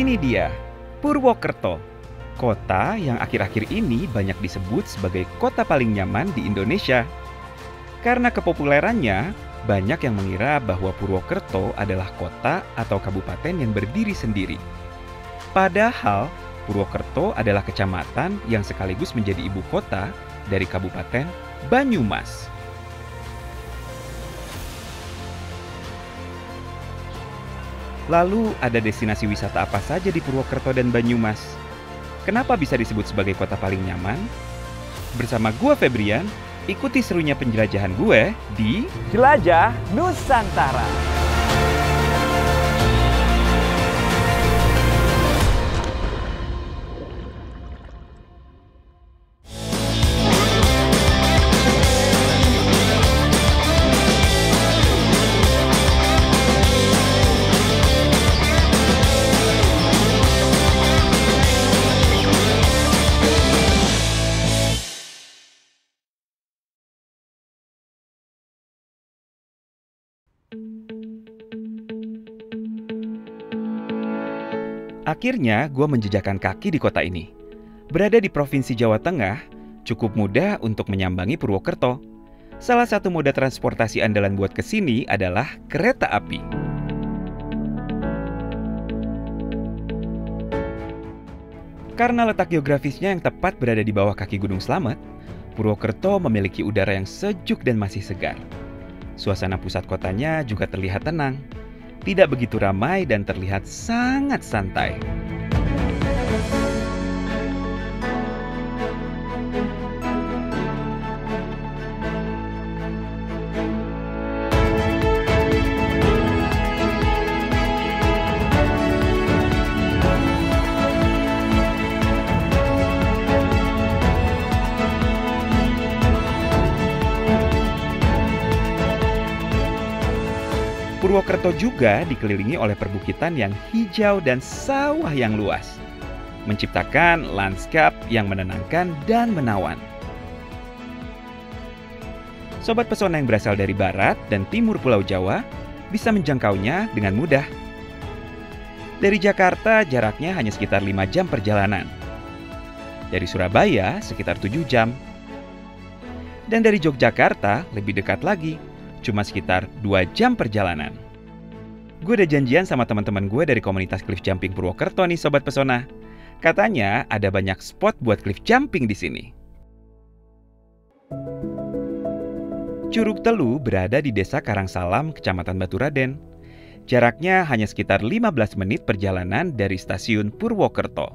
Ini dia, Purwokerto, kota yang akhir-akhir ini banyak disebut sebagai kota paling nyaman di Indonesia. Karena kepopulerannya, banyak yang mengira bahwa Purwokerto adalah kota atau kabupaten yang berdiri sendiri. Padahal, Purwokerto adalah kecamatan yang sekaligus menjadi ibu kota dari Kabupaten Banyumas. Lalu ada destinasi wisata apa saja di Purwokerto dan Banyumas? Kenapa bisa disebut sebagai kota paling nyaman? Bersama gua Febrian, ikuti serunya penjelajahan gue di Jelajah Nusantara. Akhirnya, gue menjejakkan kaki di kota ini. Berada di Provinsi Jawa Tengah, cukup mudah untuk menyambangi Purwokerto. Salah satu moda transportasi andalan buat kesini adalah kereta api. Karena letak geografisnya yang tepat berada di bawah kaki Gunung Slamet, Purwokerto memiliki udara yang sejuk dan masih segar. Suasana pusat kotanya juga terlihat tenang. Tidak begitu ramai dan terlihat sangat santai. Purwokerto juga dikelilingi oleh perbukitan yang hijau dan sawah yang luas, menciptakan lanskap yang menenangkan dan menawan. Sobat pesona yang berasal dari barat dan timur Pulau Jawa bisa menjangkaunya dengan mudah. Dari Jakarta jaraknya hanya sekitar 5 jam perjalanan. Dari Surabaya sekitar 7 jam. Dan dari Yogyakarta lebih dekat lagi, cuma sekitar 2 jam perjalanan. Gue udah janjian sama teman-teman gue dari komunitas cliff jumping Purwokerto nih Sobat Pesona. Katanya ada banyak spot buat cliff jumping di sini. Curug Telu berada di Desa Karangsalam, Kecamatan Baturaden. Jaraknya hanya sekitar 15 menit perjalanan dari stasiun Purwokerto.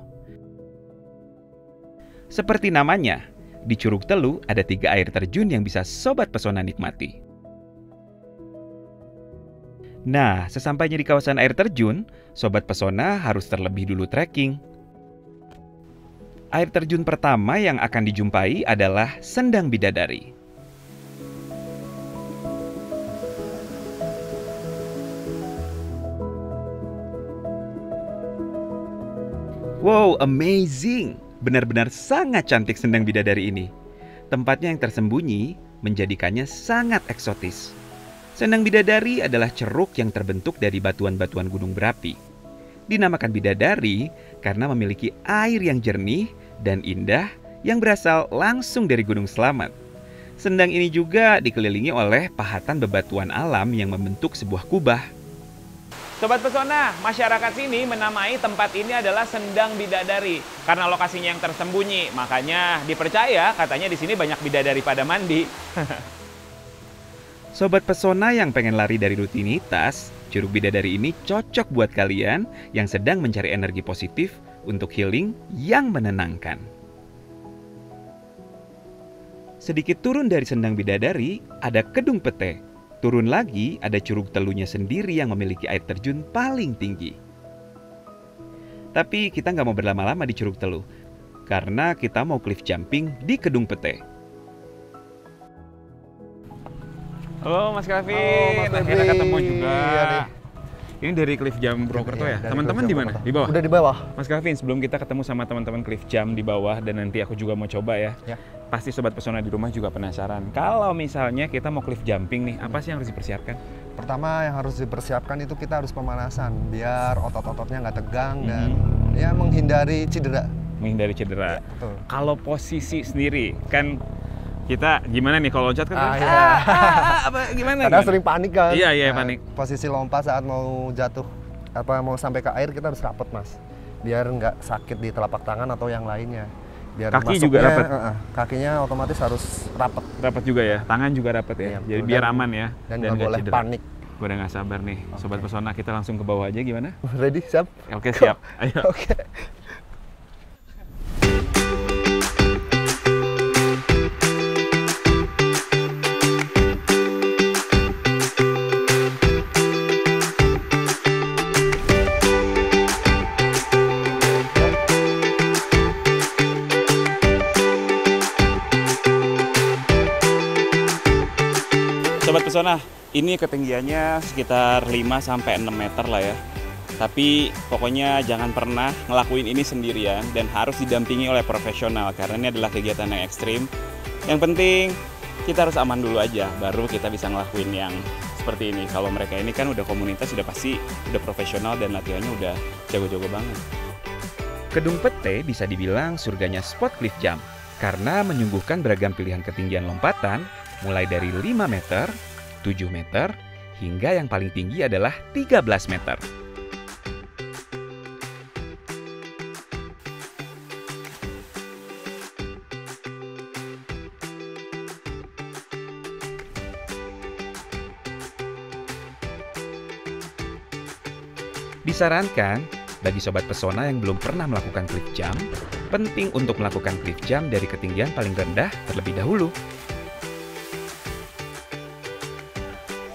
Seperti namanya, di Curug Telu ada 3 air terjun yang bisa Sobat Pesona nikmati. Nah, sesampainya di kawasan air terjun, Sobat Pesona harus terlebih dulu trekking. Air terjun pertama yang akan dijumpai adalah Sendang Bidadari. Wow, amazing! Benar-benar sangat cantik Sendang Bidadari ini. Tempatnya yang tersembunyi menjadikannya sangat eksotis. Sendang Bidadari adalah ceruk yang terbentuk dari batuan-batuan gunung berapi. Dinamakan Bidadari karena memiliki air yang jernih dan indah yang berasal langsung dari Gunung Slamet. Sendang ini juga dikelilingi oleh pahatan bebatuan alam yang membentuk sebuah kubah. Sobat Pesona, masyarakat sini menamai tempat ini adalah Sendang Bidadari karena lokasinya yang tersembunyi. Makanya dipercaya katanya di sini banyak bidadari pada mandi. Sobat Pesona yang pengen lari dari rutinitas, Curug Bidadari ini cocok buat kalian yang sedang mencari energi positif untuk healing yang menenangkan. Sedikit turun dari Sendang Bidadari, ada Kedung Pete. Turun lagi, ada Curug Telunya sendiri yang memiliki air terjun paling tinggi. Tapi kita nggak mau berlama-lama di Curug Telu, karena kita mau cliff jumping di Kedung Pete. Halo Mas Kevin, Halo, Mas kita ketemu juga. Iya, Ini dari Cliff Jump Purwokerto ya? Teman-teman di mana? Di bawah? Udah di bawah. Mas Kevin, sebelum kita ketemu sama teman-teman Cliff Jump di bawah dan nanti aku juga mau coba ya. Pasti Sobat Pesona di rumah juga penasaran. Kalau misalnya kita mau cliff jumping nih, apa sih yang harus dipersiapkan? Pertama yang harus dipersiapkan itu kita harus pemanasan biar otot-ototnya nggak tegang dan ya menghindari cedera. Menghindari cedera. Betul. Kalau posisi sendiri kan kita gimana nih kalau loncat kan? Gimana? Kadang sering panik kan. Iya, panik. Posisi lompat saat mau jatuh mau sampai ke air kita harus rapet Mas. Biar nggak sakit di telapak tangan atau yang lainnya. Biar kaki juga rapat. Kakinya otomatis harus rapat. Rapat juga ya, tangan juga rapat ya. Iya, jadi biar aman ya. Dan nggak boleh cedera. panik. Gue udah nggak sabar nih, Sobat Pesona, kita langsung ke bawah aja gimana? Ready? Siap? Oke, siap. Ayo. Oke. Sobat Pesona, ini ketinggiannya sekitar 5-6 meter lah ya. Tapi pokoknya jangan pernah ngelakuin ini sendirian dan harus didampingi oleh profesional karena ini adalah kegiatan yang ekstrim. Yang penting kita harus aman dulu aja, baru kita bisa ngelakuin yang seperti ini. Kalau mereka ini kan udah komunitas, udah pasti udah profesional dan latihannya udah jago-jago banget. Kedung Pete bisa dibilang surganya spot cliff jump karena menyuguhkan beragam pilihan ketinggian lompatan mulai dari 5 meter, 7 meter, hingga yang paling tinggi adalah 13 meter. Disarankan bagi Sobat Pesona yang belum pernah melakukan cliff jump, penting untuk melakukan cliff jump dari ketinggian paling rendah terlebih dahulu.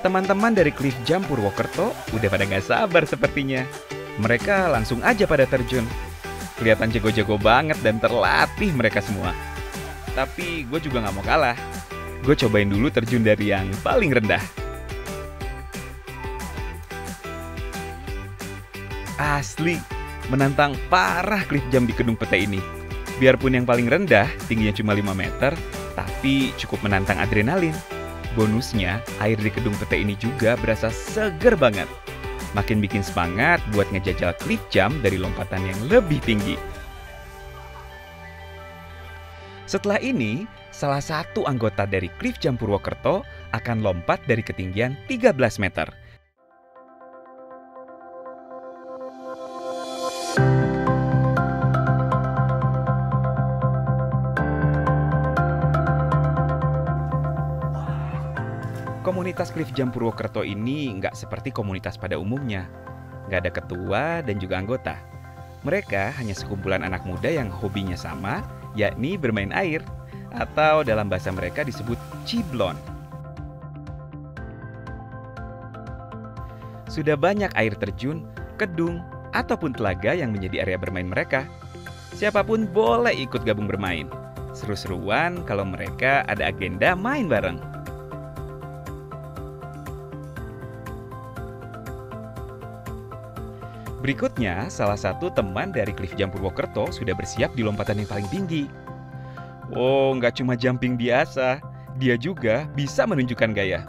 Teman-teman dari Cliff Jump Purwokerto udah pada nggak sabar sepertinya. Mereka langsung aja pada terjun. Kelihatan jago-jago banget dan terlatih mereka semua. Tapi gue juga nggak mau kalah. Gue cobain dulu terjun dari yang paling rendah. Asli, menantang parah Cliff Jump di Kedung Pete ini. Biarpun yang paling rendah tingginya cuma 5 meter, tapi cukup menantang adrenalin. Bonusnya, air di Kedung Pete ini juga berasa seger banget. Makin bikin semangat buat ngejajal cliff jump dari lompatan yang lebih tinggi. Setelah ini, salah satu anggota dari Cliff Jump Purwokerto akan lompat dari ketinggian 13 meter. Komunitas Cliff Jump Purwokerto ini nggak seperti komunitas pada umumnya. Nggak ada ketua dan juga anggota. Mereka hanya sekumpulan anak muda yang hobinya sama, yakni bermain air. Atau dalam bahasa mereka disebut ciblon. Sudah banyak air terjun, kedung, ataupun telaga yang menjadi area bermain mereka. Siapapun boleh ikut gabung bermain. Seru-seruan kalau mereka ada agenda main bareng. Berikutnya, salah satu teman dari Cliff Jump Purwokerto sudah bersiap di lompatan yang paling tinggi. Oh, nggak cuma jumping biasa, dia juga bisa menunjukkan gaya.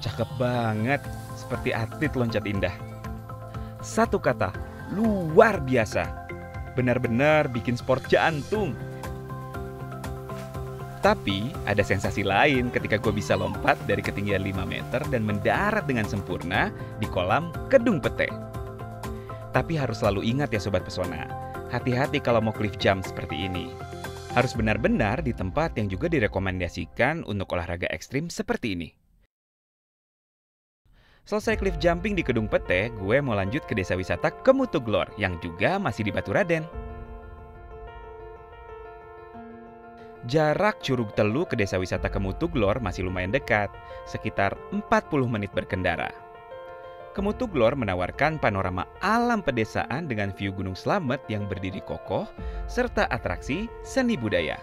Cakep banget, seperti atlet loncat indah. Satu kata, luar biasa. Benar-benar bikin sport jantung. Tapi ada sensasi lain ketika gue bisa lompat dari ketinggian 5 meter dan mendarat dengan sempurna di kolam Kedung Pete. Tapi harus selalu ingat ya Sobat Pesona, hati-hati kalau mau cliff jump seperti ini. Harus benar-benar di tempat yang juga direkomendasikan untuk olahraga ekstrim seperti ini. Selesai cliff jumping di Kedung Pete, gue mau lanjut ke desa wisata Kemutuglor yang juga masih di Baturaden. Jarak Curug Telu ke desa wisata Kemutuglor masih lumayan dekat, sekitar 40 menit berkendara. Kemutuglor menawarkan panorama alam pedesaan dengan view Gunung Slamet yang berdiri kokoh, serta atraksi seni budaya.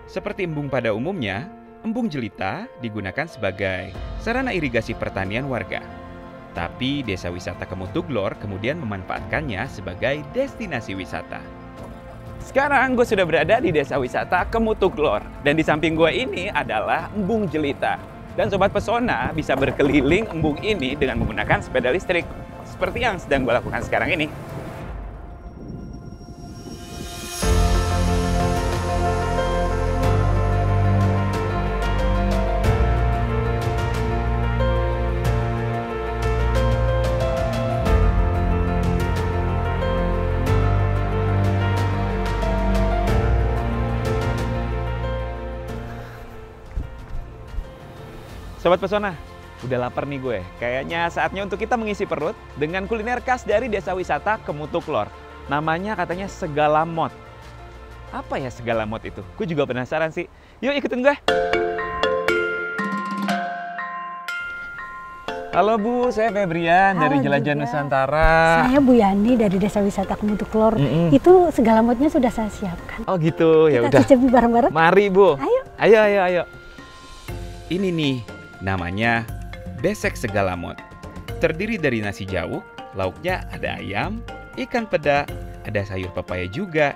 Seperti embung pada umumnya, embung jelita digunakan sebagai sarana irigasi pertanian warga. Tapi Desa Wisata Kemutuglor kemudian memanfaatkannya sebagai destinasi wisata. Sekarang gue sudah berada di Desa Wisata Kemutuglor. Dan di samping gue ini adalah embung jelita. Dan Sobat Pesona bisa berkeliling embung ini dengan menggunakan sepeda listrik. Seperti yang sedang gue lakukan sekarang ini. Sobat Pesona, udah lapar nih gue. Kayaknya saatnya untuk kita mengisi perut dengan kuliner khas dari Desa Wisata Kemutuglor. Namanya katanya segalamot. Apa ya segalamot itu? Gue juga penasaran sih. Yuk ikutin gue. Halo Bu, saya Febrian dari Jelajah Nusantara. Saya Bu Yani dari Desa Wisata Kemutuglor. Itu segalamotnya sudah saya siapkan. Oh gitu, ya udah. Kita cicipi bareng-bareng. Mari Bu. Ayo. Ayo. Ini nih, namanya besek segalamot. Terdiri dari nasi jawuk, lauknya ada ayam, ikan peda, ada sayur pepaya juga.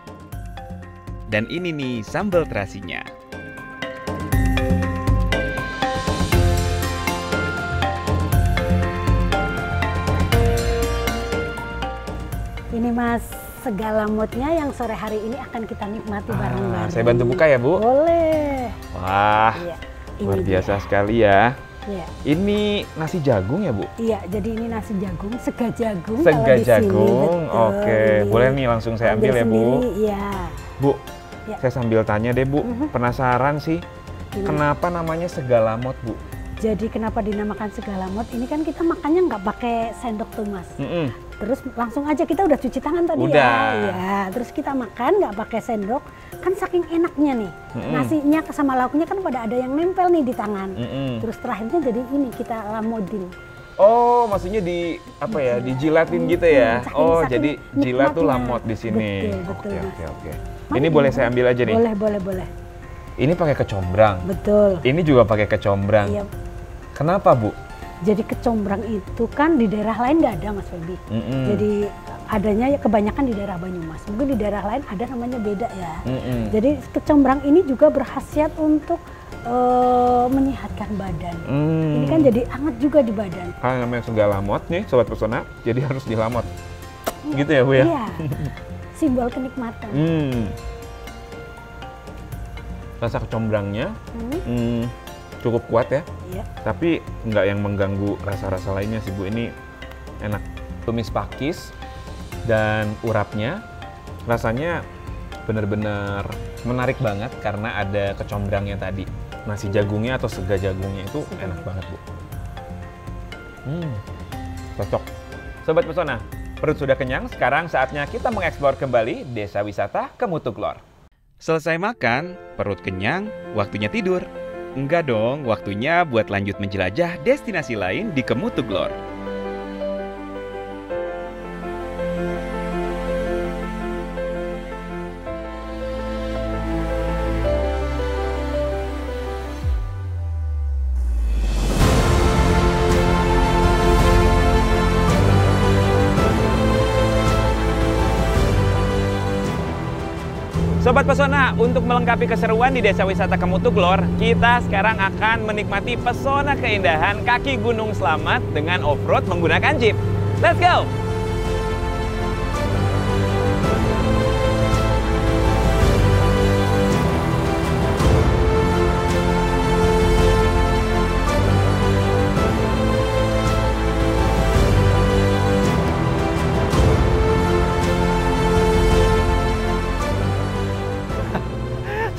Dan ini nih sambal terasinya. Ini Mas, segalamotnya yang sore hari ini akan kita nikmati bareng-bareng. Saya bantu buka ya Bu? Boleh. Wah, Iya, luar ini biasa dia. sekali ya. Iya. Ini nasi jagung ya Bu? Iya, jadi ini nasi jagung, sega jagung. Sega kalau di sini, jagung, betul. oke. Ini Boleh nih langsung saya ambil ya Bu? sendiri, iya. Bu, Ya. saya sambil tanya deh Bu, penasaran sih, Gimana? kenapa namanya segalamot Bu? Jadi kenapa dinamakan segalamot? Ini kan kita makannya nggak pakai sendok tuh Mas. Terus langsung aja kita udah cuci tangan tadi Udah. ya. Iya, terus kita makan nggak pakai sendok. Kan saking enaknya nih. Nasinya sama lauknya kan pada ada yang nempel nih di tangan. Terus terakhirnya jadi ini kita lamodin. Oh, maksudnya di apa ya? Dijilatin gitu ya? Saking Jadi jilat tuh nikmatnya. lamot di sini. Betul, Mas. Oke. Mari, Ini boleh saya ambil aja nih. Boleh. Ini pakai kecombrang. Betul. Ini juga pakai kecombrang. Iya. Kenapa Bu? Jadi kecombrang itu kan di daerah lain nggak ada Mas Febi. Jadi adanya ya kebanyakan di daerah Banyumas. Mungkin di daerah lain ada namanya beda ya. Jadi kecombrang ini juga berkhasiat untuk menyehatkan badan. Ini kan jadi hangat juga di badan. Kan namanya segalamot nih Sobat Pesona, jadi harus dilamot. Gitu ya Bu ya? Iya. Simbol kenikmatan. Rasa kecombrangnya cukup kuat ya. Iya. Tapi nggak yang mengganggu rasa-rasa lainnya sih Bu. Ini enak. Tumis pakis dan urapnya rasanya bener-bener menarik banget karena ada kecombrangnya tadi. Nasi jagungnya atau sega jagungnya itu enak banget Bu. Cocok. Sobat Pesona, perut sudah kenyang, sekarang saatnya kita mengeksplor kembali Desa Wisata Kemutuglor. Selesai makan, perut kenyang, waktunya tidur. Enggak dong, waktunya buat lanjut menjelajah destinasi lain di Kemutuglor. Sobat Pesona, untuk melengkapi keseruan di Desa Wisata Kemutuglor, kita sekarang akan menikmati pesona keindahan kaki Gunung Slamet dengan off-road menggunakan jeep. Let's go!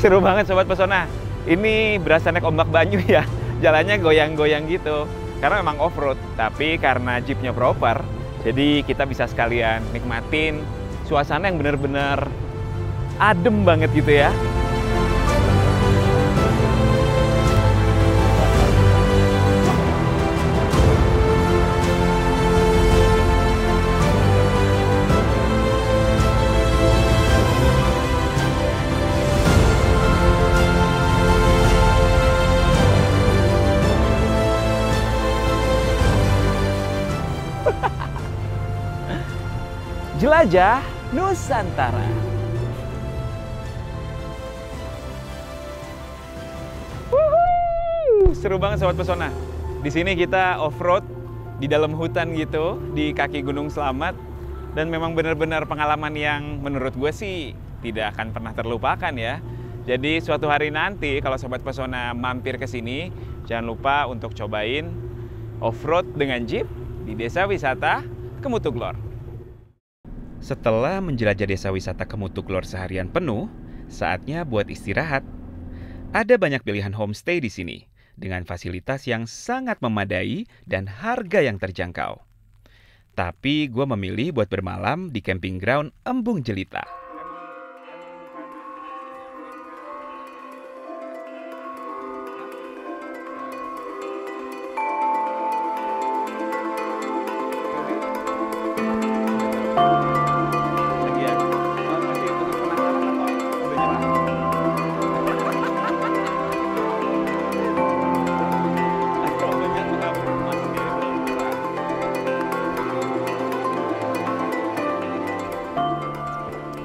Seru banget Sobat Pesona. Ini berasa naik ombak banyu ya. Jalannya goyang-goyang gitu. Karena memang off-road, tapi karena jeepnya proper, jadi kita bisa sekalian nikmatin suasana yang benar-benar adem banget gitu ya. Jelajah Nusantara. Wuhu, seru banget Sobat Pesona. Di sini kita off-road di dalam hutan gitu, di kaki Gunung Slamet. Dan memang benar-benar pengalaman yang menurut gue sih tidak akan pernah terlupakan ya. Jadi suatu hari nanti kalau Sobat Pesona mampir ke sini, jangan lupa untuk cobain off-road dengan jeep di Desa Wisata Kemutuglor. Setelah menjelajah Desa Wisata Kemutuglor seharian penuh, saatnya buat istirahat. Ada banyak pilihan homestay di sini, dengan fasilitas yang sangat memadai dan harga yang terjangkau. Tapi gue memilih buat bermalam di camping ground Embung Jelita.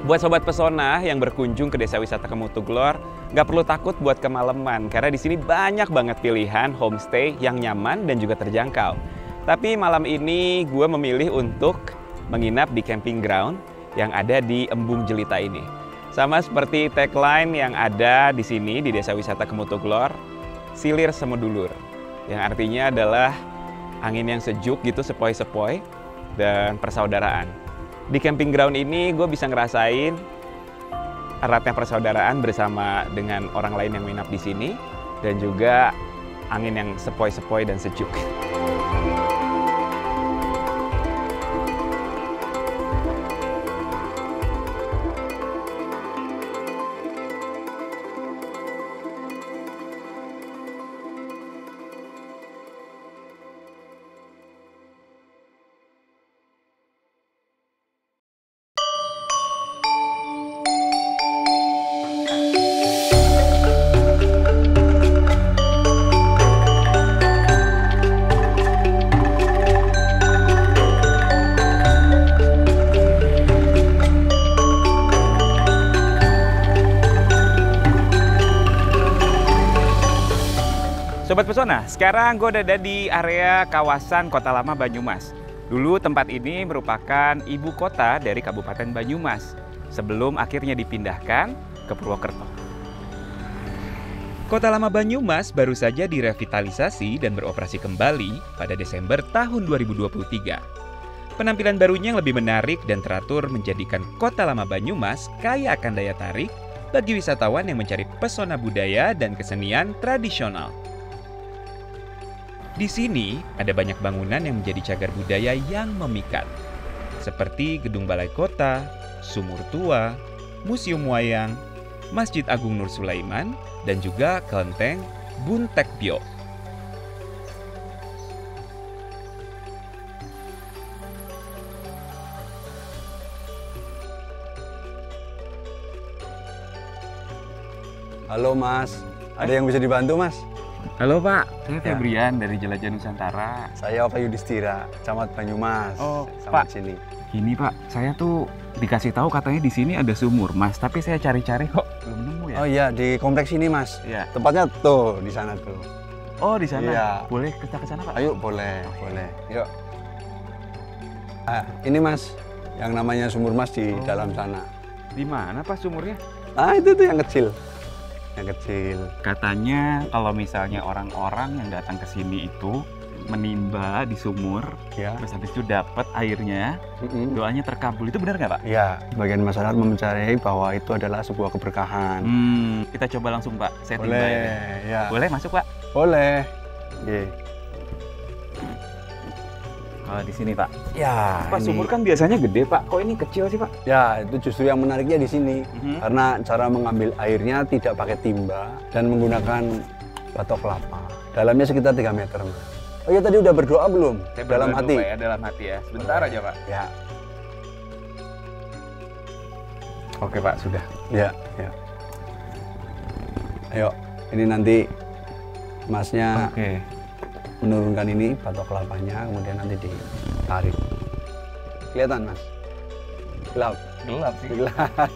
Buat Sobat Pesona yang berkunjung ke Desa Wisata Kemutuglor, nggak perlu takut buat kemalaman, karena di sini banyak banget pilihan homestay yang nyaman dan juga terjangkau. Tapi malam ini gue memilih untuk menginap di camping ground yang ada di Embung Jelita ini. Sama seperti tagline yang ada di sini di Desa Wisata Kemutuglor, Silir Semedulur, yang artinya adalah angin yang sejuk gitu, sepoi-sepoi, dan persaudaraan. Di camping ground ini gue bisa ngerasain eratnya persaudaraan bersama dengan orang lain yang menginap di sini, dan juga angin yang sepoi-sepoi dan sejuk. Sobat Pesona, sekarang gue udah ada di area kawasan Kota Lama Banyumas. Dulu tempat ini merupakan ibu kota dari Kabupaten Banyumas, sebelum akhirnya dipindahkan ke Purwokerto. Kota Lama Banyumas baru saja direvitalisasi dan beroperasi kembali pada Desember tahun 2023. Penampilan barunya yang lebih menarik dan teratur menjadikan Kota Lama Banyumas kaya akan daya tarik bagi wisatawan yang mencari pesona budaya dan kesenian tradisional. Di sini ada banyak bangunan yang menjadi cagar budaya yang memikat, seperti Gedung Balai Kota, Sumur Tua, Museum Wayang, Masjid Agung Nur Sulaiman, dan juga Kelenteng Buntek Bio. Halo Mas, ada yang bisa dibantu Mas? Halo Pak, saya Febrian dari Jelajah Nusantara. Saya Pak Yudhistira, Camat Banyumas. Oh, sama Pak. sini. Gini Pak, saya tuh dikasih tahu katanya di sini ada sumur, Mas. Tapi saya cari-cari kok belum nemu ya. Oh iya, di kompleks ini Mas. Iya. Tempatnya tuh di sana tuh. Oh di sana. Iya. Boleh kita ke sana Pak? Ayo boleh, boleh. Yuk. Ah, ini Mas, yang namanya sumur Mas di dalam sana. Di mana Pak sumurnya? Ah itu tuh yang kecil. Yang kecil. Katanya kalau misalnya orang-orang yang datang ke sini itu menimba di sumur, Ya. terus habis itu dapat airnya, doanya terkabul. Itu benar nggak Pak? Ya, sebagian masyarakat mempercayai bahwa itu adalah sebuah keberkahan. Kita coba langsung Pak, saya timba Boleh, airnya. ya. Boleh masuk Pak? Boleh. Oke. Oh di sini Pak. Ya, Pak ini. sumur kan biasanya gede Pak, kok ini kecil sih Pak? Ya, itu justru yang menariknya di sini. Karena cara mengambil airnya tidak pakai timba dan menggunakan batok kelapa. Dalamnya sekitar 3 meter. Mas. Oh ya, tadi udah berdoa belum? Saya Dalam berdoa hati? dulu, Pak, ya, dalam hati ya. Sebentar aja Pak. Ya, Oke Pak, sudah. ya, ya. Ayo, ini nanti Masnya Oke. menurunkan ini batok kelapanya, kemudian nanti ditarik. Kelihatan Mas? Gelap. Gelap sih. Gelap.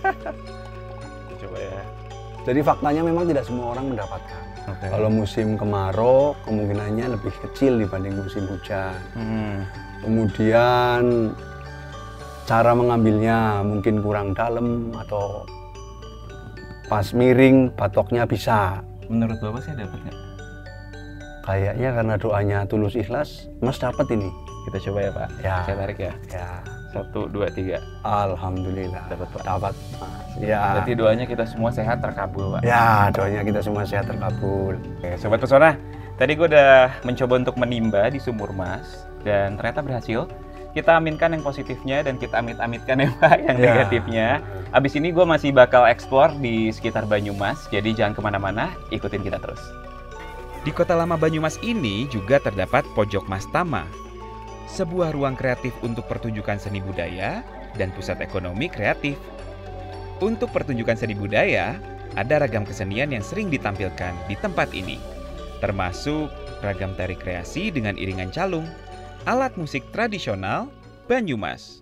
Coba ya. Jadi faktanya memang tidak semua orang mendapatkan. Oke. Kalau musim kemarau kemungkinannya lebih kecil dibanding musim hujan. Kemudian cara mengambilnya mungkin kurang dalam atau pas miring batoknya bisa. Menurut Bapak saya dapat nggak? Kayaknya karena doanya tulus ikhlas, Mas dapat ini. Kita coba ya Pak. Ya. Saya tarik ya. Ya, 1, 2, 3. alhamdulillah Dapat, Pak. Dapat, Mas. Ya. Berarti doanya kita semua sehat terkabul Pak. Ya, doanya kita semua sehat terkabul. Oke, Sobat Pesona, tadi gue udah mencoba untuk menimba di sumur Mas dan ternyata berhasil. Kita aminkan yang positifnya dan kita amit-amitkan ya Pak yang Ya. negatifnya. Abis ini gue masih bakal eksplor di sekitar Banyumas, jadi jangan kemana-mana, ikutin kita terus. Di kota lama Banyumas ini juga terdapat Pojok Mas Tama, sebuah ruang kreatif untuk pertunjukan seni budaya dan pusat ekonomi kreatif. Untuk pertunjukan seni budaya, ada ragam kesenian yang sering ditampilkan di tempat ini, termasuk ragam tari kreasi dengan iringan calung, alat musik tradisional Banyumas.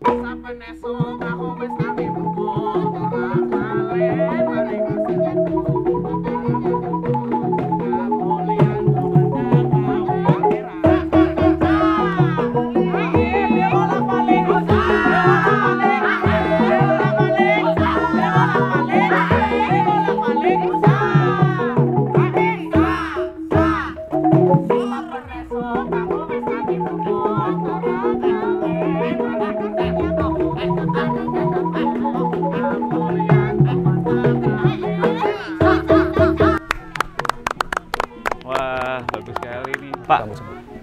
Wah, bagus sekali nih. Pak,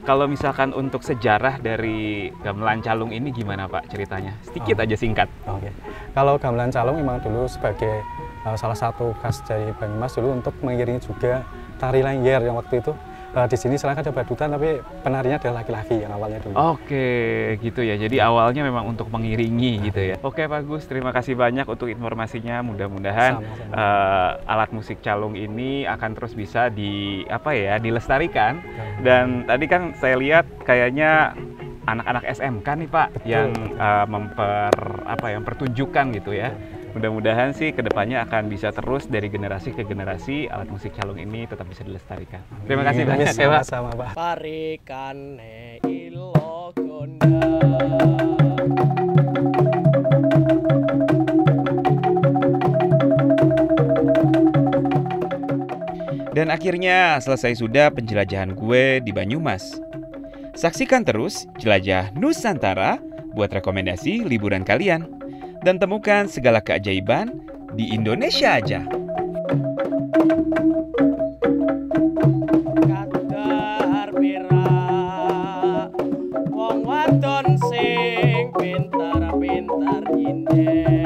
kalau misalkan untuk sejarah dari gamelan calung ini gimana Pak ceritanya? Sedikit aja singkat. Oke. Kalau gamelan calung memang dulu sebagai salah satu khas dari Banyumas dulu untuk mengiringi juga tari lengger yang waktu itu di sini selain ada badutan tapi penarinya adalah laki-laki yang awalnya dulu. Oke, gitu ya. Jadi awalnya memang untuk mengiringi gitu ya. Oke Pak Gus, terima kasih banyak untuk informasinya. Mudah-mudahan alat musik calung ini akan terus bisa dilestarikan. Dan tadi kan saya lihat kayaknya anak-anak SMK nih Pak. Betul. Yang mempertunjukkan gitu ya. Mudah-mudahan sih kedepannya akan bisa terus dari generasi ke generasi alat musik calung ini tetap bisa dilestarikan. Terima kasih banyak ya Pak. Sama Pak. Parikane ilo gondang. Dan akhirnya selesai sudah penjelajahan gue di Banyumas. Saksikan terus Jelajah Nusantara buat rekomendasi liburan kalian. Dan temukan segala keajaiban di Indonesia aja. Kadar pira wong wadon sing pintar-pintar nyindir.